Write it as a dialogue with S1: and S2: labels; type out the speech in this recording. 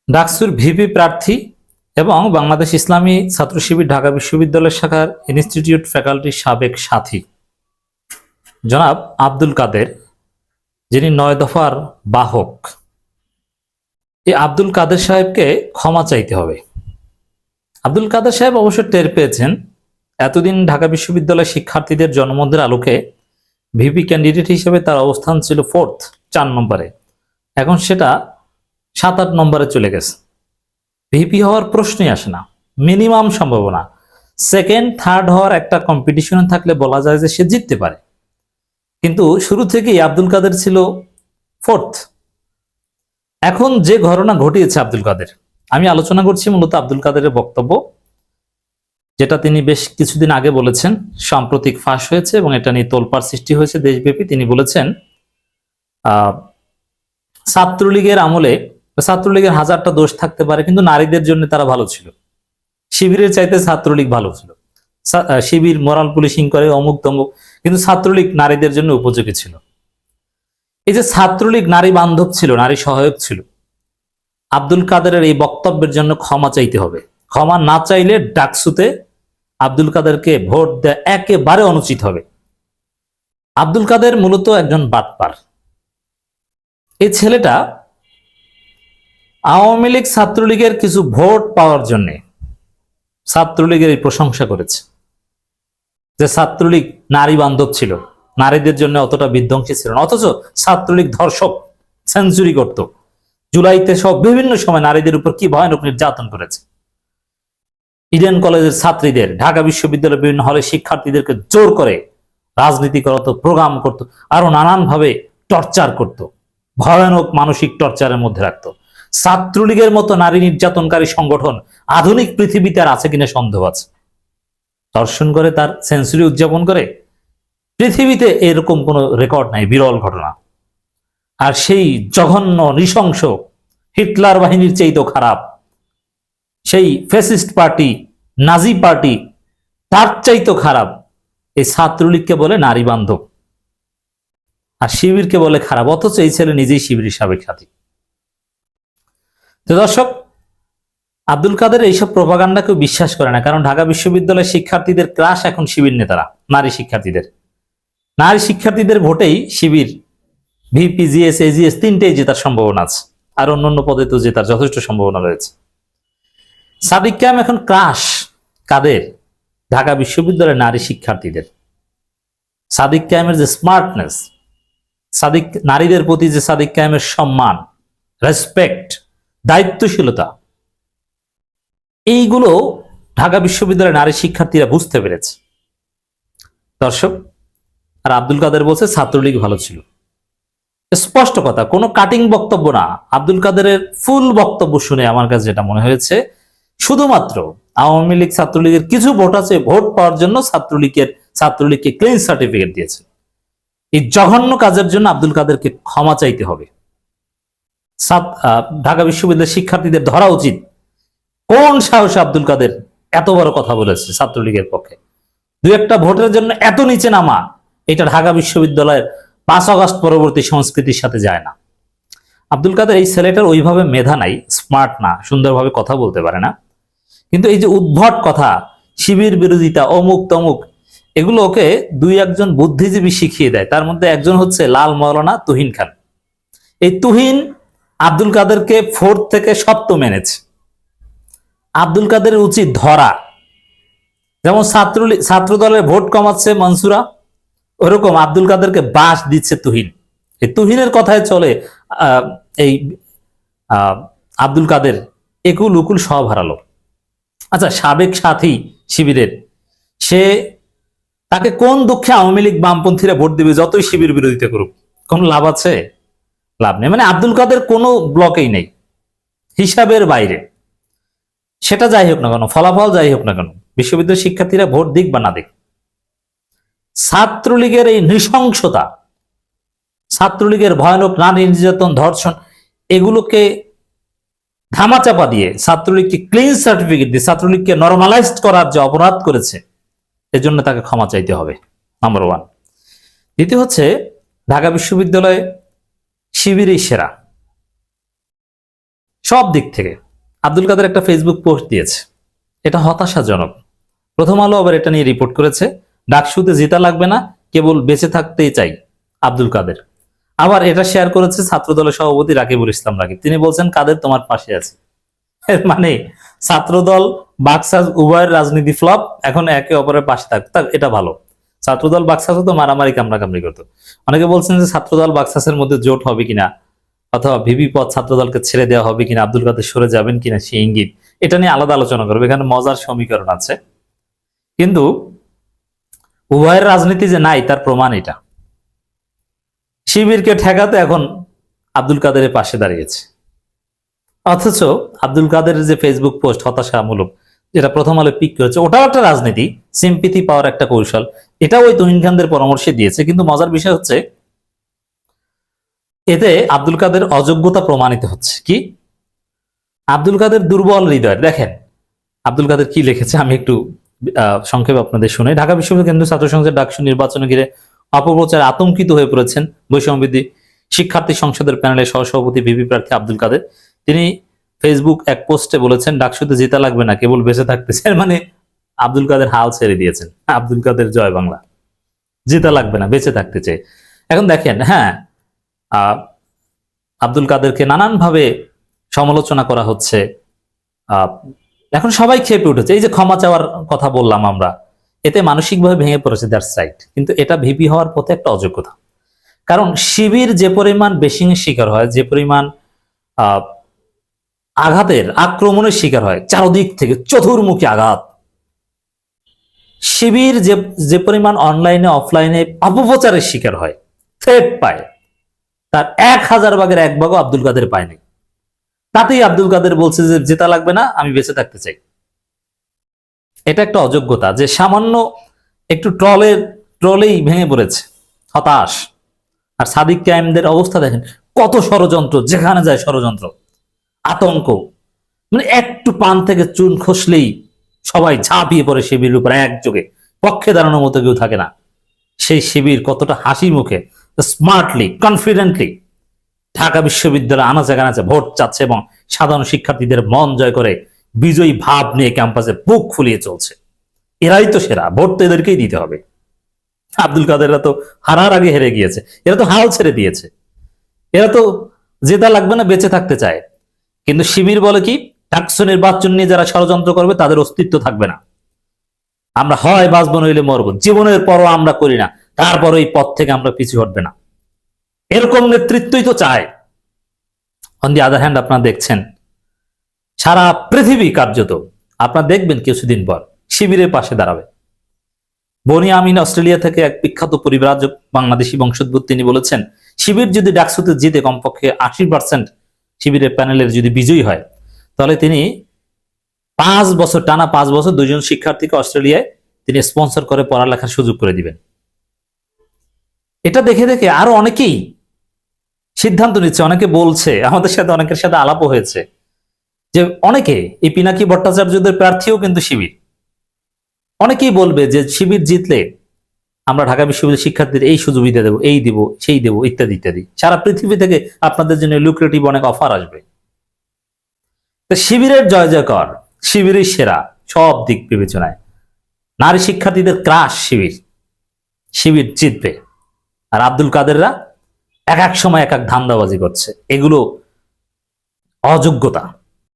S1: ডাকসুর ভিপি প্রার্থী এবং বাংলাদেশ ইসলামী ছাত্র শিবির ঢাকা বিশ্ববিদ্যালয় শাখার ইনস্টিটিউট ফ্যাকাল্টির সাবেক সাথী জনাব আব্দুল কাদের, যিনি 9 দফার বাহক, এই আব্দুল কাদের সাহেবকে ক্ষমা চাইতে হবে। আব্দুল কাদের সাহেব অবশ্য টের পেয়েছেন এতদিন ঢাকা বিশ্ববিদ্যালয় শিক্ষার্থীদের জনমতের আলোকে ভিপি ক্যান্ডিডেট হিসেবে তার অবস্থান ছিল 4 নম্বরে, এখন সেটা 7-8 নম্বরে চলে গেছে। ভিপি হওয়ার প্রশ্নই আসে না, মিনিমাম সম্ভাবনা। সেকেন্ড থার্ড হওয়ার একটা কম্পিটিশন থাকলে বলা যায় যে সে জিততে পারে, কিন্তু শুরু থেকেই আব্দুল কাদের ছিল 4th। এখন যে ঘটনা ঘটিয়েছে আব্দুল কাদের, আমি আলোচনা করছি মূলত আব্দুল কাদেরের বক্তব্য, যেটা তিনি বেশ কিছুদিন আগে বলেছেন, সাম্প্রতিক ফাঁস হয়েছে এবং এটা নিয়ে তোলপাড় সৃষ্টি হয়েছে দেশব্যাপী। তিনি বলেছেন ছাত্রলীগের আমলে, ছাত্রলীগের হাজারটা দোষ থাকতে পারে কিন্তু নারীদের জন্য তারা ভালো ছিল, শিবিরের চাইতে ছাত্রলীগ ভালো ছিল। শিবির মোরাল পুলিশিং করে অমুক তমুক, কিন্তু ছাত্রলীগ নারীদের জন্য উপযোগী ছিল। এই যে ছাত্রলীগ নারী বান্ধব ছিল, নারী সহায়ক ছিল, আব্দুল কাদেরের এই বক্তব্যের জন্য ক্ষমা চাইতে হবে। ক্ষমা না চাইলে ডাকসুতে আব্দুল কাদেরকে ভোট দেওয়া একেবারে অনুচিত হবে। আব্দুল কাদের মূলত একজন বাটপার। এই ছেলেটা আওয়ামী লীগ ছাত্রলীগের কিছু ভোট পাওয়ার জন্য ছাত্রলীগের এই প্রশংসা করেছে যে ছাত্রলীগ নারী বান্ধব ছিল, নারীদের জন্য অতটা বিধ্বংসী ছিল না, অথচ ছাত্রলীগ ধর্ষক, সেঞ্চুরি করত, জুলাইতে সব বিভিন্ন সময় নারীদের উপর কি ভয়ানক নির্যাতন করেছে। ইডেন কলেজের ছাত্রীদের, ঢাকা বিশ্ববিদ্যালয়ের বিভিন্ন হলে শিক্ষার্থীদেরকে জোর করে রাজনীতি করত, প্রোগ্রাম করত, আরো নানানভাবে টর্চার করত, ভয়ানক মানসিক টর্চারের মধ্যে রাখত। ছাত্রলীগের মতো নারী নির্যাতনকারী সংগঠন আধুনিক পৃথিবীতে আর আছে কিনা সন্দেহ আছে। ধর্ষণ করে তার সেঞ্চুরি উদযাপন করে, পৃথিবীতে এরকম কোনো রেকর্ড নাই, বিরল ঘটনা। আর সেই জঘন্য নৃশংস হিটলার বাহিনীর চাইতেও খারাপ সেই ফ্যাসিস্ট পার্টি, নাজি পার্টি, তার চাইতেও খারাপ এই ছাত্রলীগকে বলে নারী বান্ধব, আর শিবিরকে বলে খারাপ, অথচ এই ছেলে নিজেই শিবিরের সাবেক সাথী। তো দর্শক, আব্দুল কাদের এইসব প্রপাগান্ডা কেউ বিশ্বাস করে না, কারণ ঢাকা বিশ্ববিদ্যালয়ের শিক্ষার্থীদের ক্রাশ এখন শিবির নেতারা, নারী শিক্ষার্থীদের ভোটেই শিবির ভিপি, জিএস, এজিএস তিনটেই জেতার সম্ভাবনা আছে, আর অন্যান্য পদে তো জেতার যথেষ্ট সম্ভাবনা রয়েছে। সাদিক কায়েম এখন ক্রাশ কাদের? ঢাকা বিশ্ববিদ্যালয়ের নারী শিক্ষার্থীদের। সাদিক কায়েমের যে স্মার্টনেস, নারীদের প্রতি যে সাদিক কায়েমের সম্মান, রেসপেক্ট, দায়িত্বশীলতা, এইগুলো ঢাকা বিশ্ববিদ্যালয়ের নারী শিক্ষার্থীরা বুঝতে পেরেছে। দর্শক, আর আব্দুল কাদের বলছে ছাত্রলীগ ভালো ছিল। স্পষ্ট কথা, কোনো কাটিং বক্তব্য না। আব্দুল কাদেরের ফুল বক্তব্য শুনে আমার কাছে যেটা মনে হয়েছে, শুধুমাত্র আওয়ামী লীগ ছাত্রলীগের কিছু ভোট আছে, ভোট পাওয়ার জন্য ছাত্রলীগকে ক্লিন সার্টিফিকেট দিয়েছে। এই জঘন্য কাজের জন্য আব্দুল কাদেরকে ক্ষমা চাইতে হবে। ঢাকা বিশ্ববিদ্যালয়ের শিক্ষার্থীদের ধরা উচিত, কোন সাহসে আব্দুল কাদের এত বড় কথা বলেছে ছাত্রলীগের পক্ষে। 2-1টা ভোটের জন্য এত নিচে নামা, এটা ঢাকা বিশ্ববিদ্যালয়ের 5 আগস্ট পরবর্তী সংস্কৃতির সাথে যায় না। আব্দুল কাদের এই ছেলেটার ওইভাবে মেধা নাই, স্মার্ট না, সুন্দরভাবে কথা বলতে পারে না, কিন্তু এই যে উদ্ভট কথা, শিবির বিরোধিতা, অমুক তমুক, এগুলো ওকে 2-1জন বুদ্ধিজীবী শিখিয়ে দেয়। তার মধ্যে একজন হচ্ছে লাল মৌলানা তুহিন খান। এই তুহিন আব্দুল কাদেরকে 4th থেকে 7ম এনেছে। আব্দুল কাদের উচিত ধরা, যেমন ছাত্র দলের ভোট কমাচ্ছে মনসুরা, ওরকম আব্দুল কাদেরকে বাস দিচ্ছে তুহিন। এই তুহিনের কথায় চলে এই আব্দুল কাদের একুল উকুল সব হারালো। আচ্ছা, সাবেক সাথী শিবিরের, তাকে কোন দুঃখে আওয়ামী লীগ বামপন্থীরা ভোট দিবে? যতই শিবির বিরোধিতা করুক, কোন লাভ আছে? লাভ নেই। মানে আব্দুল কাদের কোনো ব্লকেই নেই, হিসাবের বাইরে। সেটা যাই হোক না কেন, ফলাফল যাই হোক না কেন, বিশ্ববিদ্যালয় শিক্ষার্থীরা ভোট দিক বা না দিক, ছাত্রলীগের এই নৃশংসতা, ছাত্রলীগের ভয়ানক নারী নির্যাতন, ধর্ষণ, এগুলোকে ধামাচাপা দিয়ে ছাত্রলীগকে ক্লিন সার্টিফিকেট দিয়ে ছাত্রলীগকে নরমালাইজড করার যে অপরাধ করেছে, এজন্য তাকে ক্ষমা চাইতে হবে, নাম্বার 1। দ্বিতীয় হচ্ছে, ঢাকা বিশ্ববিদ্যালয়ে শিবিরই সেরা, সব দিক থেকে। আব্দুল কাদের একটা ফেসবুক পোস্ট দিয়েছে, এটা হতাশাজনক। প্রথম আলো আবার এটা নিয়ে রিপোর্ট করেছে, ডাকসুতে জেতা লাগবে না, কেবল বেঁচে থাকতেই চাই আব্দুল কাদের। আবার এটা শেয়ার করেছে ছাত্র দলের সভাপতি রাকিবুল ইসলাম রাকিব, তিনি বলছেন কাদের তোমার পাশে আছে। এর মানে ছাত্রদল বাকসাস উভয়ের রাজনীতি ফ্লপ, এখন একে অপরের পাশে থাকতে, এটা ভালো। ছাত্রদল বাকসাসও তো মারামারি কামড়াকামড়ি করতো। অনেকে বলছেন যে ছাত্রদল বাকসাসের মধ্যে জোট হবে কিনা, অথবা ভিপি পদ ছাত্রদলকে ছেড়ে দেওয়া হবে কিনা, আব্দুল কাদের সরে যাবেন কিনা সেই ইঙ্গিত, এটা নিয়ে আলাদা আলোচনা করবে, এখানে মজার সমীকরণ আছে। কিন্তু উভয়ের রাজনীতি যে নাই তার প্রমাণ এটা। শিবিরকে ঠেকাতে এখন আব্দুল কাদেরের পাশে দাঁড়িয়েছে, অথচ আব্দুল কাদের যে ফেসবুক পোস্ট হতাশামূলক, যেটা প্রথম আলো পিক করেছে, ওটাও একটা রাজনীতি, সিম্পিতি পাওয়ার একটা কৌশল, এটা ওই তুহিন খানদের পরামর্শে দিয়েছে। কিন্তু মজার বিষয় হচ্ছে এতে আব্দুল কাদের অযোগ্যতা প্রমাণিত হচ্ছে। কি? আব্দুল কাদের দুর্বল হৃদয়। দেখেন আব্দুল কাদের কি লিখেছে, আমি একটু সংক্ষেপে আপনাদের শুনে। ঢাকা বিশ্ববিদ্যালয় কেন্দ্রীয় ছাত্র সংসদের ডাকসু নির্বাচনে ঘিরে অপপ্রচারে আতঙ্কিত হয়ে পড়েছেন বৈষম্যবিধি শিক্ষার্থী সংসদের প্যানেলের সহসভাপতি ভিপি প্রার্থী আব্দুল কাদের। তিনি ফেসবুক এক পোস্টে বলেছেন, ডাকসুতে জেতা লাগবে না, কেবল বেঁচে থাকতে চান। মানে আব্দুল কাদের হাল ছেড়ে দিয়েছেন। আব্দুল কাদের জয় বাংলা, জেতা লাগবে না, বেঁচে থাকতে চাই। এখন দেখেন, হ্যাঁ, আব্দুল কাদেরকে নানানভাবে সমালোচনা করা হচ্ছে। এখন সবাই খেপে উঠেছে। এই যে ক্ষমা চাওয়ার কথা বললাম আমরা, এতে মানসিকভাবে ভেঙে পড়েছে, দ্যাটস রাইট। কিন্তু এটা ভিপি হওয়ার পথে একটা অযোগ্যতা। কারণ শিবির যে পরিমাণ বেশিং এর শিকার হয়, যে পরিমাণ আঘাতের আক্রমণের শিকার হয়, চারদিক থেকে চতুর্মুখী আঘাত, শিবির যে পরিমাণ অনলাইনে অফলাইনে অপপ্রচারের শিকার হয়, থ্রেট পায়, তার 1000 ভাগের 1 ভাগও আব্দুল কাদের পায়নি। তাতেই আব্দুল কাদের বলছে যে জেতা লাগবে না, আমি বেঁচে থাকতে চাই। এটা একটা অযোগ্যতা, যে সামান্য একটু ট্রলেই ভেঙে পড়েছে, হতাশ। আর সাদিক কায়েমদের অবস্থা দেখেন, কত ষড়যন্ত্র, যেখানে যায় ষড়যন্ত্র, আতঙ্ক। মানে একটু পান থেকে চুন খসলেই সবাই ঝাঁপিয়ে পড়ে শিবিরের উপর একযোগে, পক্ষে দাঁড়ানোর মতো কেউ থাকে না। সেই শিবির কতটা হাসি মুখে, স্মার্টলি, কনফিডেন্টলি ঢাকা বিশ্ববিদ্যালয়ে আনাচে কানাচে ভোট চাচ্ছে এবং সাধারণ শিক্ষার্থীদের মন জয় করে বিজয়ী ভাব নিয়ে ক্যাম্পাসে বুক ফুলিয়ে চলছে। এরাই তো সেরা, ভোট তো এদেরকেই দিতে হবে। আব্দুল কাদেররা তো হারার আগে হেরে গিয়েছে, এরা তো হাল ছেড়ে দিয়েছে, এরা তো জেতা লাগবে না, বেঁচে থাকতে চায়। কিন্তু শিবির বলে কি, ডাকসু নির্বাচন নিয়ে যারা ষড়যন্ত্র করবে তাদের অস্তিত্ব থাকবে না, আমরা হয় বাঁচবো নইলে মরবো, জীবনের পরও আমরা করি না, তারপর এই পথ থেকে আমরা পিছু হটবে না। এরকম নেতৃত্বই তো চায়। অন দি আদার হ্যান্ড আপনারা দেখছেন সারা পৃথিবী কার্যত, আপনারা দেখবেন কিছুদিন পর শিবিরের পাশে দাঁড়াবে। বনি আমিন অস্ট্রেলিয়া থেকে এক বিখ্যাত পরিব্রাজক বাংলাদেশি বংশোদ্ভূত, তিনি বলেছেন, শিবির যদি ডাকসুতে জিতে কমপক্ষে 80% শিবিরের প্যানেলের যদি বিজয়ী হয়, তাহলে তিনি 5 বছর টানা 5 বছর 2 জন শিক্ষার্থীকে অস্ট্রেলিয়ায় তিনি স্পন্সর করে পড়ালেখার সুযোগ করে দিবেন। এটা দেখে দেখে আরো অনেকেই সিদ্ধান্ত নিচ্ছে, অনেকে বলছে, আমাদের সাথে অনেকের সাথে আলাপও হয়েছে, যে অনেকে এই পিনাকি ভট্টাচার্যদের প্রার্থীও কিন্তু শিবির। অনেকেই বলবে যে শিবির জিতলে আমরা ঢাকা বিশ্ববিদ্যালয়ের শিক্ষার্থীদের এই সুযোগিতা দেবো, এই দিব, সেই দেবো, ইত্যাদি ইত্যাদি। সারা পৃথিবী থেকে আপনাদের জন্য লুক্রেটিভ অনেক অফার আসবে। তো শিবিরের জয় জয়কর, শিবিরের সেরা সব দিক বিবেচনায়। নারী শিক্ষার্থীদের ক্রাশ শিবির, শিবির জিতবে। আর আব্দুল কাদেররা এক এক সময় এক এক ধান্দাবাজি করছে, এগুলো অযোগ্যতা।